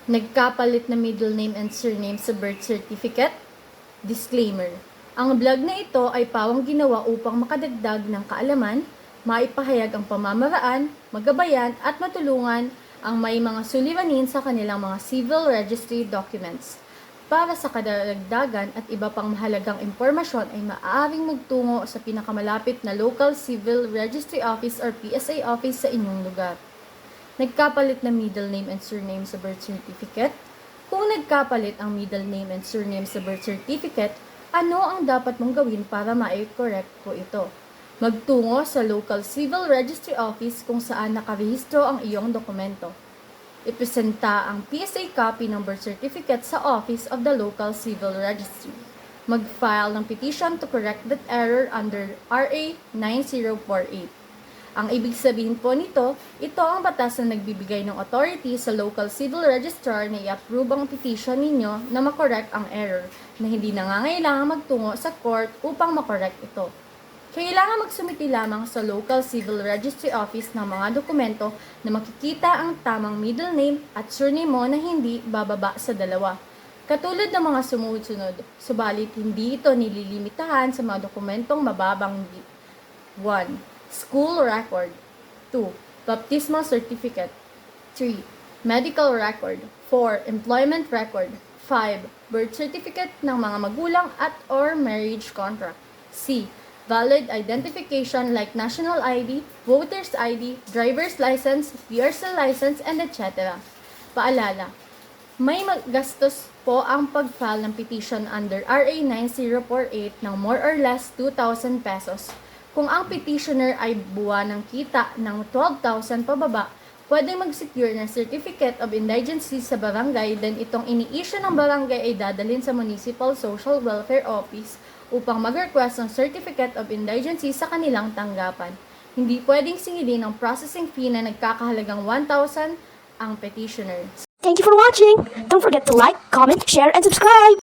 Nagkapalit na middle name and surname sa birth certificate? Disclaimer. Ang vlog na ito ay pawang ginawa upang makadagdag ng kaalaman, maipahayag ang pamamaraan, magabayan at matulungan ang may mga suliranin sa kanilang mga civil registry documents. Para sa kadagdagan at iba pang mahalagang impormasyon ay maaaring magtungo sa pinakamalapit na local civil registry office or PSA office sa inyong lugar. Nagkapalit na middle name and surname sa birth certificate? Kung nagkapalit ang middle name and surname sa birth certificate, ano ang dapat mong gawin para ma-correct po ito? Magtungo sa local civil registry office kung saan nakarehistro ang iyong dokumento. Ipresenta ang PSA copy ng birth certificate sa office of the local civil registry. Mag-file ng petition to correct that error under RA 9048. Ang ibig sabihin po nito, ito ang batas na nagbibigay ng authority sa local civil registrar na i-approve ang petition ninyo na makorek ang error na hindi nangangailangan magtungo sa court upang makorek ito. Kailangan magsumiti lamang sa local civil registry office ng mga dokumento na makikita ang tamang middle name at surname mo na hindi bababa sa 2. Katulad ng mga sumusunod, subalit hindi ito nililimitahan sa mga dokumentong mababang 1. School record. 2. Baptismal certificate. 3. Medical record. 4. Employment record. 5. Birth certificate ng mga magulang at or marriage contract. C. Valid identification like national ID, voter's ID, driver's license, PRC license, and etc. Paalala, may gastos po ang pag-file ng petition under RA 9048 ng more or less 2,000 pesos. Kung ang petitioner ay buwan ng kita ng 12,000 pababa, pwedeng mag-secure ng Certificate of Indigency sa barangay, then itong ini-issue ng barangay ay dadalhin sa Municipal Social Welfare Office upang mag-request ng Certificate of Indigency sa kanilang tanggapan. Hindi pwedeng singilin ng processing fee na nagkakahalagang 1,000 ang petitioner. Thank you for watching. Don't forget to like, comment, share, and subscribe.